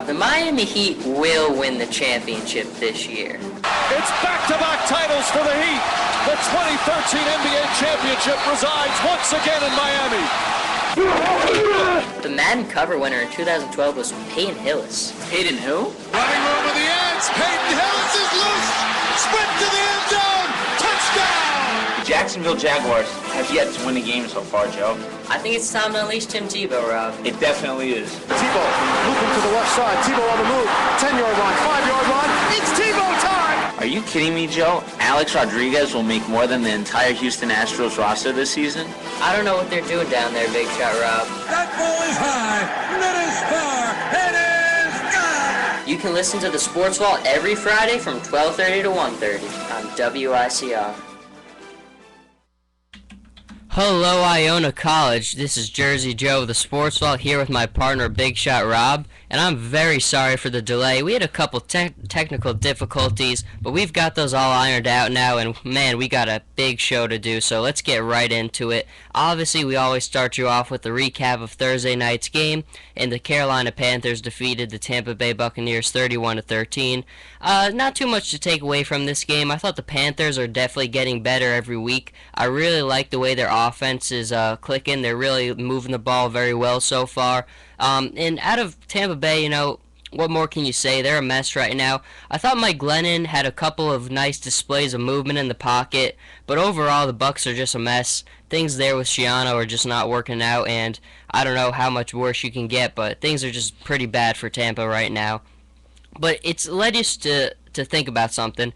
The Miami Heat will win the championship this year. It's back-to-back titles for the Heat. The 2013 NBA championship resides once again in Miami. The Madden cover winner in 2012 was Peyton Hillis. Peyton who? Running room of the ends. Peyton Hillis is loose. Sprint to the end zone. Touchdown. The Jacksonville Jaguars have yet to win a game so far, Joe. I think it's time to unleash Tim Tebow, Rob. It definitely is. Tebow looping to the left side. Tebow on the move. 10-yard line, 5-yard line. It's Tebow time. Are you kidding me, Joe? Alex Rodriguez will make more than the entire Houston Astros roster this season? I don't know what they're doing down there, Big Shot Rob. That ball is high. That is far. It is good. You can listen to the Sports Vault every Friday from 12:30 to 1:30 on WICR. Hello, Iona College. This is Jersey Joe of the Sports Vault here with my partner, Big Shot Rob, and I'm very sorry for the delay. We had a couple technical difficulties, but we've got those all ironed out now, and man, we got a big show to do, so let's get right into it. Obviously, we always start you off with a recap of Thursday night's game, and the Carolina Panthers defeated the Tampa Bay Buccaneers 31-13. Not too much to take away from this game. I thought the Panthers are definitely getting better every week. I really like the way their offense is clicking. They're really moving the ball very well so far. And out of Tampa Bay, what more can you say? They're a mess right now. I thought Mike Glennon had a couple of nice displays of movement in the pocket, but overall the Bucs are just a mess. Things there with Schiano are just not working out, and I don't know how much worse you can get, but things are just pretty bad for Tampa right now. But it's led us to think about something.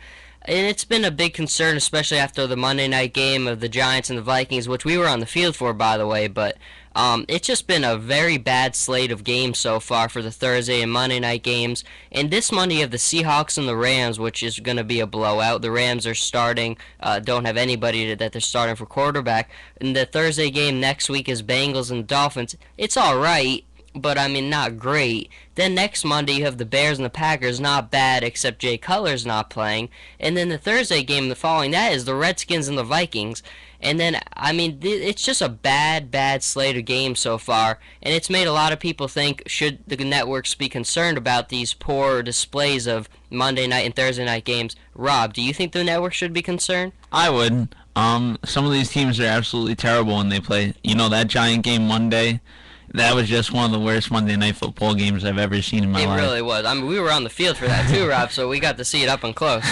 And it's been a big concern, especially after the Monday night game of the Giants and the Vikings, which we were on the field for, by the way. But it's just been a very bad slate of games so far for the Thursday and Monday night games. And this Monday you have the Seahawks and the Rams, which is going to be a blowout. The Rams are starting, don't have anybody that they're starting for quarterback. And the Thursday game next week is Bengals and Dolphins. It's all right, but I mean not great. Then next Monday you have the Bears and the Packers, not bad except Jay Cutler's not playing. And then the Thursday game the following that is the Redskins and the Vikings. And then, I mean, it's just a bad slate of games so far. And it's made a lot of people think, should the networks be concerned about these poor displays of Monday night and Thursday night games? Rob, do you think the network should be concerned? I would. Some of these teams are absolutely terrible when they play. That Giant game Monday, that was just one of the worst Monday Night Football games I've ever seen in my life. It really was. I mean, we were on the field for that too, Rob, so we got to see it up and close.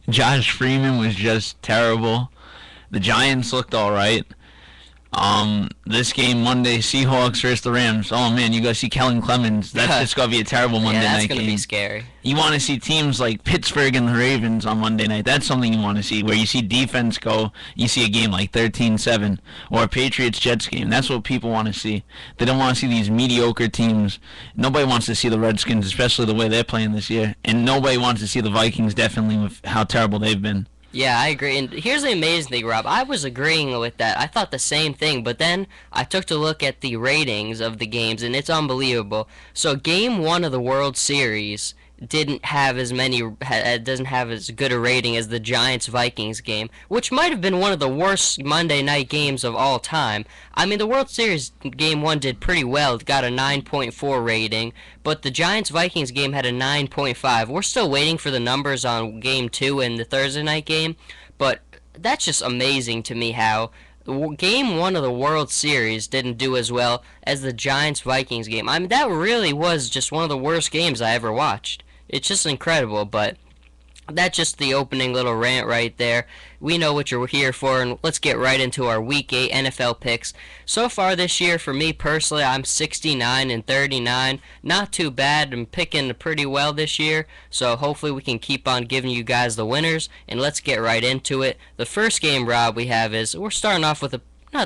Josh Freeman was just terrible. The Giants looked all right. This game Monday, Seahawks versus the Rams. Oh man, you gotta see Kellen Clemens. That's just gonna be a terrible Monday night game. That's gonna be scary. You want to see teams like Pittsburgh and the Ravens on Monday night. That's something you want to see, where you see defense go. You see a game like 13-7 or a Patriots-Jets game. That's what people want to see. They don't want to see these mediocre teams. Nobody wants to see the Redskins, especially the way they're playing this year. And nobody wants to see the Vikings, definitely, with how terrible they've been. Yeah, I agree. And here's the amazing thing, Rob. I was agreeing with that. I thought the same thing, but then I took a look at the ratings of the games, and it's unbelievable. So Game 1 of the World Series doesn't have as good a rating as the Giants-Vikings game, which might have been one of the worst Monday night games of all time. I mean, the World Series Game 1 did pretty well. It got a 9.4 rating, but the Giants-Vikings game had a 9.5. We're still waiting for the numbers on Game 2 and the Thursday night game, but that's just amazing to me how Game 1 of the World Series didn't do as well as the Giants-Vikings game. I mean, that really was just one of the worst games I ever watched. It's just incredible, but that's just the opening little rant right there. We know what you're here for, and let's get right into our Week 8 NFL picks. So far this year, for me personally, I'm 69-39. Not too bad. I'm picking pretty well this year, so hopefully we can keep on giving you guys the winners, and let's get right into it. The first game, Rob, we have is, we're starting off with a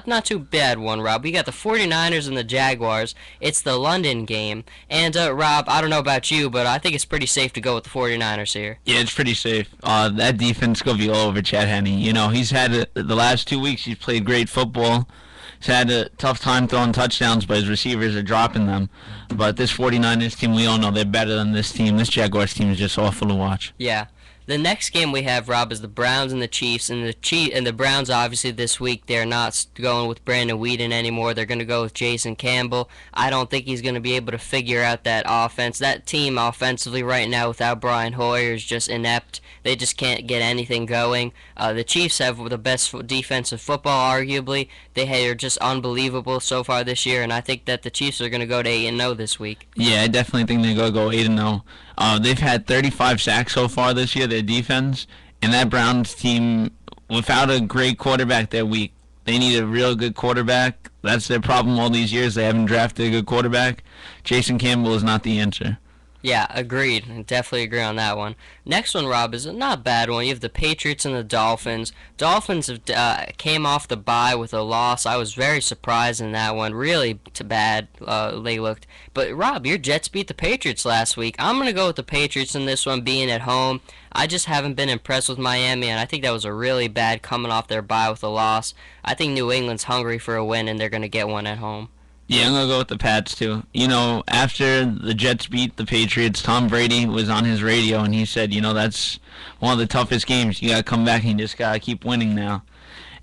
not too bad one, Rob. We got the 49ers and the Jaguars. It's the London game. And, Rob, I don't know about you, but I think it's pretty safe to go with the 49ers here. Yeah, it's pretty safe. That defense is going to be all over Chad Henne. He's had the last 2 weeks, he's played great football. He's had a tough time throwing touchdowns, but his receivers are dropping them. But this 49ers team, we all know they're better than this team. This Jaguars team is just awful to watch. Yeah. The next game we have, Rob, is the Browns and the Chiefs, and the Browns obviously this week they're not going with Brandon Weeden anymore. They're going to go with Jason Campbell. I don't think he's going to be able to figure out that offense. That team offensively right now without Brian Hoyer is just inept. They just can't get anything going. The Chiefs have the best defensive football, arguably. They are just unbelievable so far this year, and I think that the Chiefs are going to go to 8-0 this week. Yeah, I definitely think they're going to go 8-0. They've had 35 sacks so far this year, their defense, and that Browns team, without a great quarterback, they're weak. They need a real good quarterback. That's their problem all these years. They haven't drafted a good quarterback. Jason Campbell is not the answer. Yeah, agreed. I definitely agree on that one. Next one, Rob, is not a bad one. You have the Patriots and the Dolphins. Dolphins have came off the bye with a loss. I was very surprised in that one. Really bad they looked. But, Rob, your Jets beat the Patriots last week. I'm going to go with the Patriots in this one, being at home. I just haven't been impressed with Miami, and I think that was a really bad coming off their bye with a loss. I think New England's hungry for a win, and they're going to get one at home. Yeah, I'm going to go with the Pats, too. You know, after the Jets beat the Patriots, Tom Brady was on his radio, and he said, you know, that's one of the toughest games. You got to come back and you just got to keep winning now.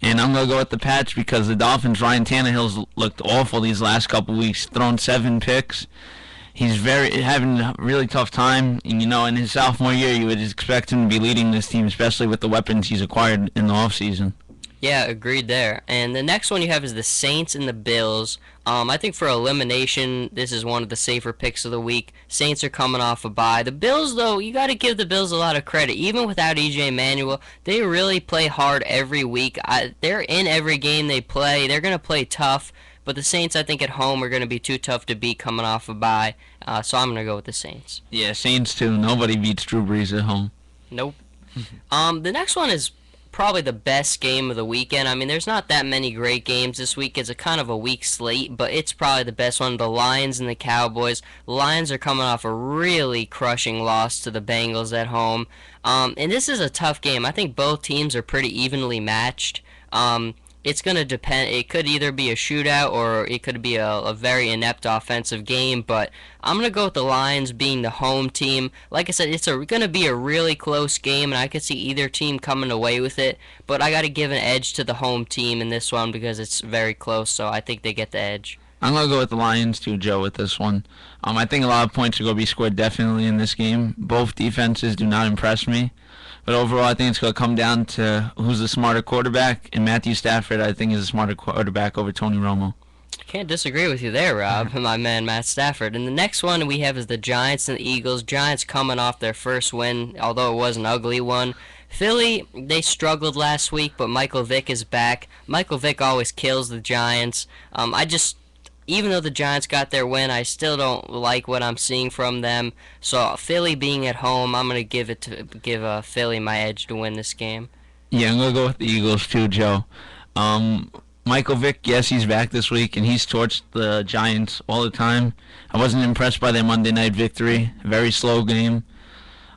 And I'm going to go with the Pats because the Dolphins, Ryan Tannehill's looked awful these last couple weeks, thrown 7 picks. He's having a really tough time. And, you know, in his sophomore year, you would expect him to be leading this team, especially with the weapons he's acquired in the offseason. Yeah, agreed there. And the next one you have is the Saints and the Bills. I think for elimination, this is one of the safer picks of the week. Saints are coming off a bye. The Bills, though, you got to give the Bills a lot of credit. Even without E.J. Manuel, they really play hard every week. They're in every game they play. They're going to play tough. But the Saints, I think, at home are going to be too tough to beat coming off a bye. So I'm going to go with the Saints. Yeah, Saints, too. Nobody beats Drew Brees at home. Nope. The next one is probably the best game of the weekend. I mean, there's not that many great games this week. It's a kind of a weak slate, but it's probably the best one. The Lions and the Cowboys. The Lions are coming off a really crushing loss to the Bengals at home. And this is a tough game. I think both teams are pretty evenly matched. It's going to depend. It could either be a shootout or it could be a very inept offensive game, but I'm going to go with the Lions being the home team. Like I said, it's going to be a really close game, and I could see either team coming away with it, but I got to give an edge to the home team in this one because it's very close, so I think they get the edge. I'm going to go with the Lions too, Joe, with this one. I think a lot of points are going to be scored definitely in this game. Both defenses do not impress me. But overall, I think it's going to come down to who's the smarter quarterback. And Matthew Stafford, I think, is a smarter quarterback over Tony Romo. Can't disagree with you there, Rob, my man Matt Stafford. And the next one we have is the Giants and the Eagles. Giants coming off their first win, although it was an ugly one. Philly, they struggled last week, but Michael Vick is back. Michael Vick always kills the Giants. Even though the Giants got their win, I still don't like what I'm seeing from them. So Philly being at home, I'm going to give Philly my edge to win this game. Yeah, I'm going to go with the Eagles too, Joe. Michael Vick, yes, he's back this week, and he's torched the Giants all the time. I wasn't impressed by their Monday night victory. Very slow game.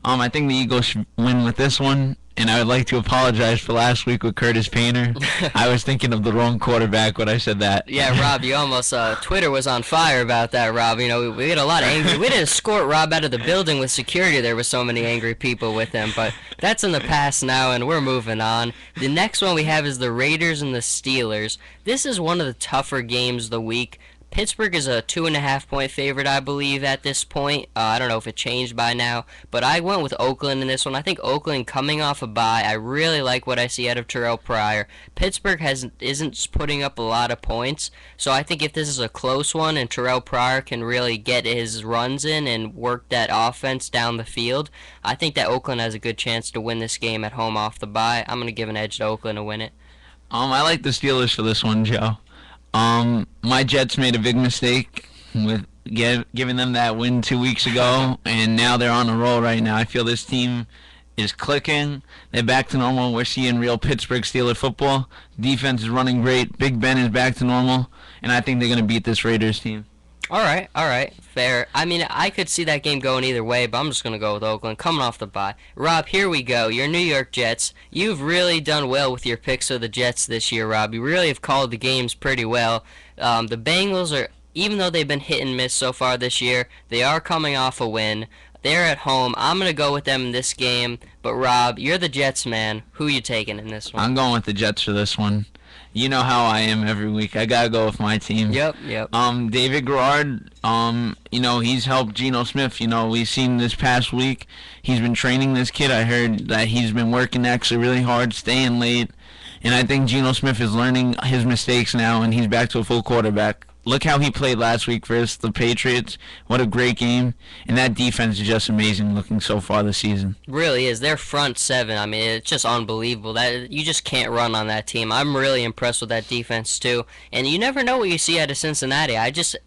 I think the Eagles should win with this one. And I would like to apologize for last week with Curtis Painter. I was thinking of the wrong quarterback when I said that. Yeah, Rob, you almost, Twitter was on fire about that, Rob. You know, we had a lot of angry, we didn't escort Rob out of the building with security. There were so many angry people with him, but that's in the past now, and we're moving on. The next one we have is the Raiders and the Steelers. This is one of the tougher games of the week. Pittsburgh is a 2.5-point favorite, I believe, at this point. I don't know if it changed by now, but I went with Oakland in this one. I think Oakland coming off a bye. I really like what I see out of Terrell Pryor. Pittsburgh isn't putting up a lot of points, so I think if this is a close one and Terrell Pryor can really get his runs in and work that offense down the field, I think that Oakland has a good chance to win this game at home off the bye. I'm going to give an edge to Oakland to win it. I like the Steelers for this one, Joe. My Jets made a big mistake with giving them that win 2 weeks ago, and now they're on a roll right now. I feel this team is clicking. They're back to normal. We're seeing real Pittsburgh Steelers football. Defense is running great. Big Ben is back to normal, and I think they're going to beat this Raiders team. All right, fair. I mean, I could see that game going either way, but I'm just going to go with Oakland, coming off the bye. Rob, here we go. Your New York Jets. You've really done well with your picks of the Jets this year, Rob. You really have called the games pretty well. The Bengals even though they've been hit and miss so far this year, they are coming off a win. They're at home. I'm going to go with them in this game. But, Rob, you're the Jets man. Who you taking in this one? I'm going with the Jets for this one. You know how I am every week. I got to go with my team. Yep. David Garrard, he's helped Geno Smith. We've seen this past week. He's been training this kid. I heard that he's been working actually really hard, staying late. And I think Geno Smith is learning his mistakes now, and he's back to a full quarterback. Look how he played last week versus the Patriots. What a great game. And that defense is just amazing looking so far this season. Really is. Their front seven, I mean, it's just unbelievable. That you just can't run on that team. I'm really impressed with that defense, too. And you never know what you see out of Cincinnati.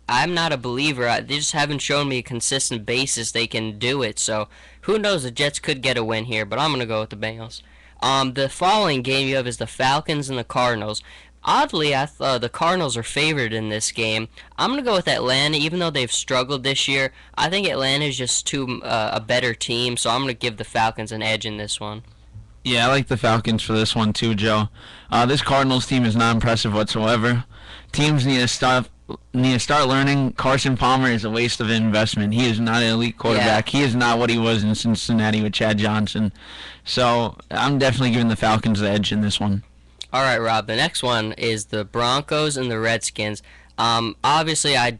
I'm not a believer. They just haven't shown me a consistent basis they can do it. So who knows? The Jets could get a win here, but I'm going to go with the Bengals. The following game you have is the Falcons and the Cardinals. Oddly, I thought the Cardinals are favored in this game. I'm going to go with Atlanta, even though they've struggled this year. I think Atlanta is just a better team, so I'm going to give the Falcons an edge in this one. Yeah, I like the Falcons for this one too, Joe. This Cardinals team is not impressive whatsoever. Teams need to start learning. Carson Palmer is a waste of investment. He is not an elite quarterback. Yeah. He is not what he was in Cincinnati with Chad Johnson. So I'm definitely giving the Falcons the edge in this one. All right, Rob. The next one is the Broncos and the Redskins. Obviously, I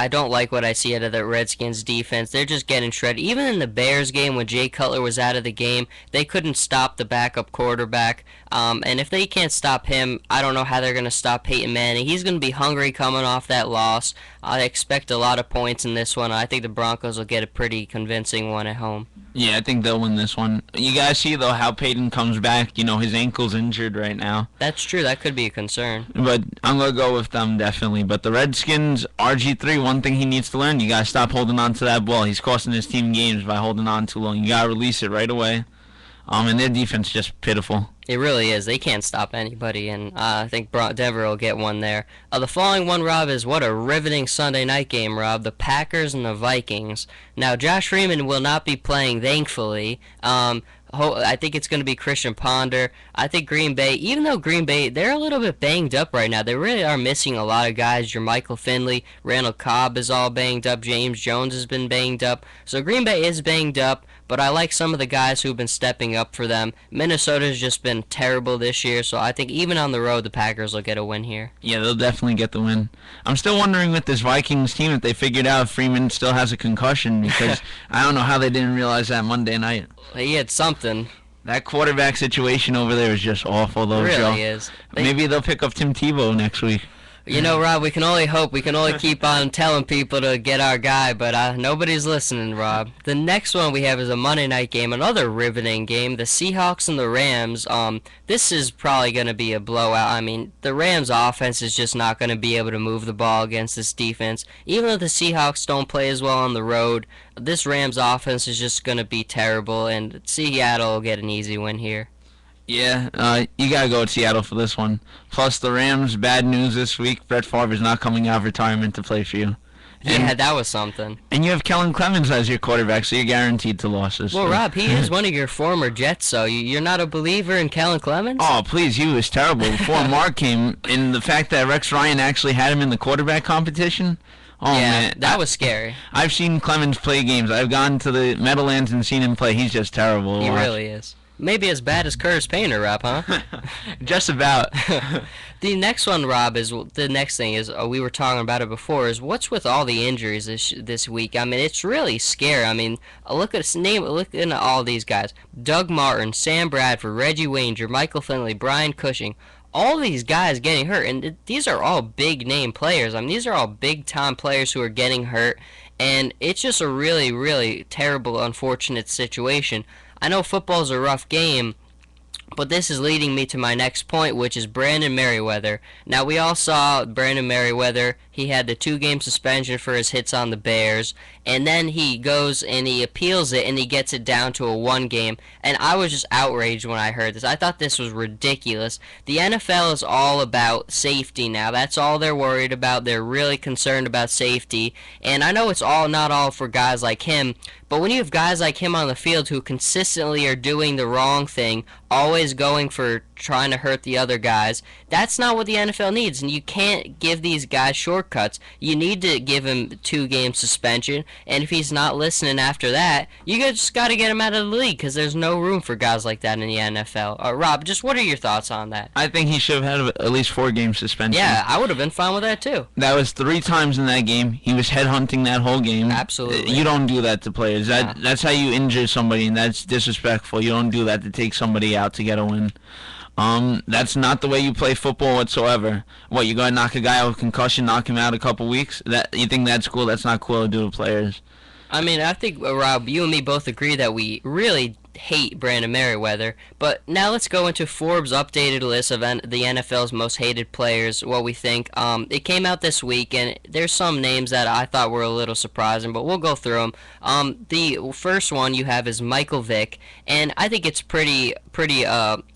don't like what I see out of the Redskins defense. They're just getting shredded. Even in the Bears game when Jay Cutler was out of the game, they couldn't stop the backup quarterback. And if they can't stop him, I don't know how they're going to stop Peyton Manning. He's going to be hungry coming off that loss. I expect a lot of points in this one. I think the Broncos will get a pretty convincing one at home. Yeah, I think they'll win this one. You guys see, though, how Peyton comes back. His ankle's injured right now. That's true. That could be a concern. But I'm going to go with them, definitely. But the Redskins, RG3, one thing he needs to learn, you got to stop holding on to that ball. He's costing his team games by holding on too long. You got to release it right away. And their defense is just pitiful. It really is. They can't stop anybody, and I think Denver will get one there. The following one, Rob, is what a riveting Sunday night game, Rob. The Packers and the Vikings. Now, Josh Freeman will not be playing, thankfully. I think it's going to be Christian Ponder. I think Green Bay, even though Green Bay, they're a little bit banged up right now. They really are missing a lot of guys. Jermichael Finley, Randall Cobb is all banged up. James Jones has been banged up. So Green Bay is banged up, but I like some of the guys who've been stepping up for them. Minnesota's just been terrible this year, so I think even on the road, the Packers will get a win here. Yeah, they'll definitely get the win. I'm still wondering with this Vikings team if they figured out Freeman still has a concussion, because I don't know how they didn't realize that Monday night. He had something. That quarterback situation over there is just awful, though, It really Joe. is. Maybe they'll pick up Tim Tebow next week. You know, Rob, we can only hope. We can only keep on telling people to get our guy, but nobody's listening, Rob. The next one we have is a Monday night game, another riveting game, the Seahawks and the Rams. This is probably going to be a blowout. I mean, the Rams' offense is just not going to be able to move the ball against this defense. Even though the Seahawks don't play as well on the road, this Rams' offense is just going to be terrible, and Seattle will get an easy win here. Yeah, you got to go with Seattle for this one. Plus, the Rams, bad news this week. Brett Favre is not coming out of retirement to play for you. Yeah, that was something. And you have Kellen Clemens as your quarterback, so you're guaranteed to losses. Well, Rob, he is one of your former Jets, so you're not a believer in Kellen Clemens? Oh, please, he was terrible before Mark came. And the fact that Rex Ryan actually had him in the quarterback competition. Oh, yeah, man. that was scary. I've seen Clemens play games. I've gone to the Meadowlands and seen him play. He's just terrible. He really is. Maybe as bad as Curtis Painter, Rob, huh? Just about. The next one, Rob, is the next thing is we were talking about it before. Is what's with all the injuries this week? I mean, it's really scary. I mean, look at all these guys: Doug Martin, Sam Bradford, Reggie Wayne, Michael Finley, Brian Cushing. All these guys getting hurt, and these are all big name players. I mean, these are all big time players who are getting hurt, and it's just a really, really terrible, unfortunate situation. I know football's a rough game, but this is leading me to my next point, which is Brandon Merriweather. Now, we all saw Brandon Merriweather. He had the 2-game suspension for his hits on the Bears, and then he goes and he appeals it, and he gets it down to a 1-game, and I was just outraged when I heard this. I thought this was ridiculous. The NFL is all about safety now. That's all they're worried about. They're really concerned about safety, and I know it's not all for guys like him, but when you have guys like him on the field who consistently are doing the wrong thing, always going for trying to hurt the other guys. That's not what the NFL needs, and you can't give these guys shortcuts. You need to give him 2-game suspension, and if he's not listening after that, you just got to get him out of the league because there's no room for guys like that in the NFL. Rob, just what are your thoughts on that? I think he should have had at least 4-game suspension. Yeah, I would have been fine with that too. That was 3 times in that game. He was headhunting that whole game. Absolutely. You don't do that to players. That's how you injure somebody, and that's disrespectful. You don't do that to take somebody out to get a win. That's not the way you play football whatsoever. What, you gotta knock a guy out with concussion, knock him out a couple weeks? You think that's cool? That's not cool to do to players. I mean, I think, Rob, you and me both agree that we really hate Brandon Merriweather. But now let's go into Forbes' updated list of the NFL's most hated players, what we think. It came out this week, and there's some names that I thought were a little surprising, but we'll go through them. The first one you have is Michael Vick, and I think it's pretty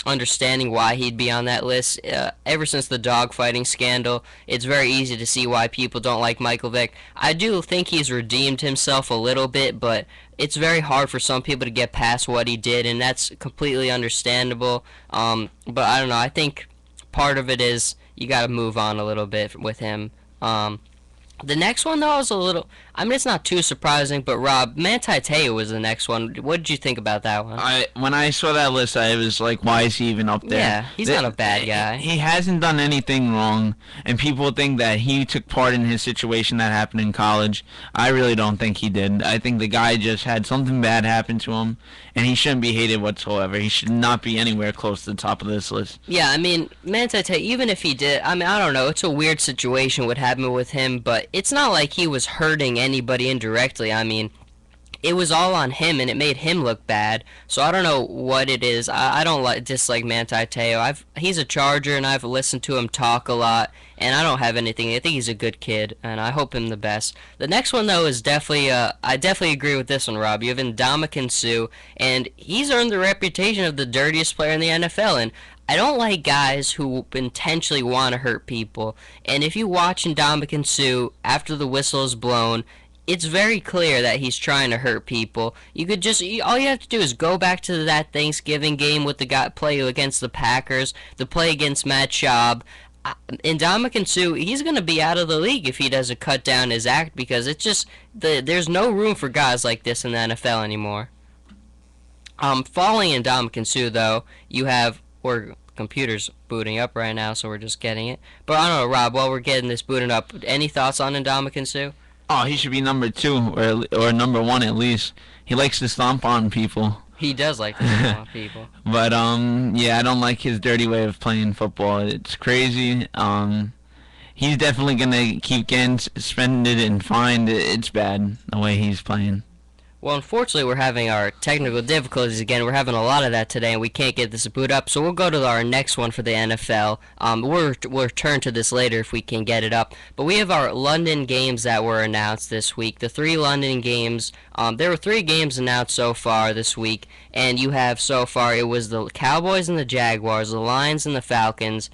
understanding why he'd be on that list. Ever since the dogfighting scandal, it's very easy to see why people don't like Michael Vick. I do think he's redeemed himself a little bit, but it's very hard for some people to get past what he did, and that's completely understandable. But I don't know. I think part of it is you got to move on a little bit with him. The next one, though, is a little... I mean, it's not too surprising, but Rob, Manti Te'o was the next one. What did you think about that one? When I saw that list, I was like, why is he even up there? Yeah, he's not a bad guy. He hasn't done anything wrong, and people think that he took part in his situation that happened in college. I really don't think he did. I think the guy just had something bad happen to him, and he shouldn't be hated whatsoever. He should not be anywhere close to the top of this list. Yeah, I mean, Manti Te'o, even if he did, I mean, I don't know. It's a weird situation what happened with him, but it's not like he was hurting anybody indirectly. I mean, it was all on him, and it made him look bad. So I don't know what it is. I don't dislike Manti Te'o. He's a Charger, and I've listened to him talk a lot, and I don't have anything. I think he's a good kid, and I hope him the best. The next one, though, is definitely, I definitely agree with this one, Rob. You have Ndamukong Suh, and he's earned the reputation of the dirtiest player in the NFL, and I don't like guys who intentionally want to hurt people. And if you watch Ndamukong Suh after the whistle is blown, it's very clear that he's trying to hurt people. You could just, all you have to do is go back to that Thanksgiving game with the guy play against the Packers, the play against Matt Schaub. Ndamukong Suh, he's going to be out of the league if he doesn't cut down his act, because it's just, there's no room for guys like this in the NFL anymore. Following Ndamukong Suh, though, you have, computer's booting up right now, so we're just getting it. But I don't know, Rob, while we're getting this booting up, any thoughts on Ndamukong Suh? Oh, he should be number 2 or number 1 at least. He likes to stomp on people. He does like to stomp on people. But yeah, I don't like his dirty way of playing football. It's crazy. He's definitely gonna keep getting suspended and fined. It's bad the way he's playing. Well, unfortunately, we're having our technical difficulties again. We're having a lot of that today, and we can't get this boot up. So we'll go to our next one for the NFL. We'll return to this later if we can get it up. But we have our London games that were announced this week. The 3 London games. There were 3 games announced so far this week, and you have so far it was the Cowboys and the Jaguars, the Lions and the Falcons,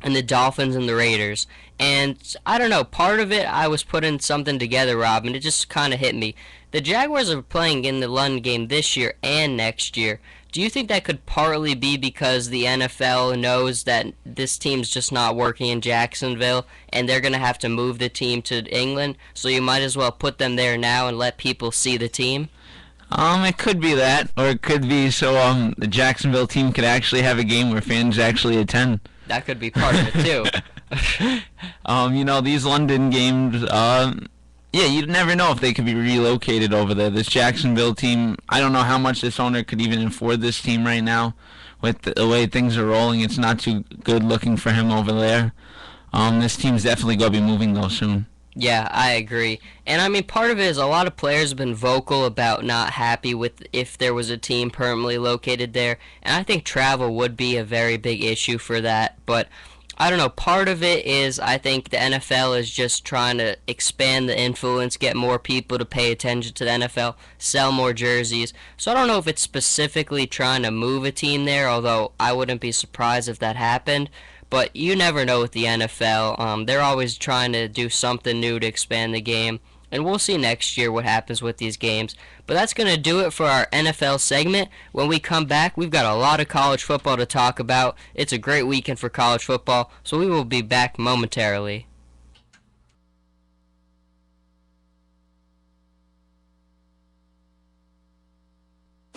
and the Dolphins and the Raiders. And I don't know, part of it I was putting something together, Rob, and it just kind of hit me. The Jaguars are playing in the London game this year and next year. Do you think that could partly be because the NFL knows that this team's just not working in Jacksonville and they're going to have to move the team to England, so you might as well put them there now and let people see the team? It could be that, or it could be so the Jacksonville team could actually have a game where fans actually attend. That could be part of it too. These London games, yeah, you'd never know if they could be relocated over there. This Jacksonville team, I don't know how much this owner could even afford this team right now. With the way things are rolling, it's not too good looking for him over there. This team's definitely going to be moving, though, soon. Yeah, I agree. And, I mean, part of it is a lot of players have been vocal about not happy with if there was a team permanently located there. And I think travel would be a very big issue for that. But I don't know, part of it is I think the NFL is just trying to expand the influence, get more people to pay attention to the NFL, sell more jerseys. So I don't know if it's specifically trying to move a team there, although I wouldn't be surprised if that happened. But you never know with the NFL. They're always trying to do something new to expand the game. and we'll see next year what happens with these games. But that's going to do it for our NFL segment. When we come back, we've got a lot of college football to talk about. It's a great weekend for college football, so we will be back momentarily.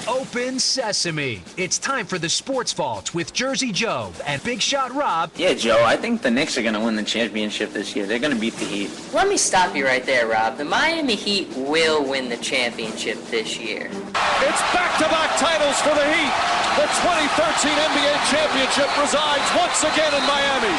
Open sesame. It's time for the Sports Vault with Jersey Joe and Big Shot Rob. Yeah, Joe, I think the Knicks are going to win the championship this year. They're going to beat the Heat. Let me stop you right there, Rob. The Miami Heat will win the championship this year. It's back-to-back titles for the Heat. The 2013 NBA championship resides once again in Miami.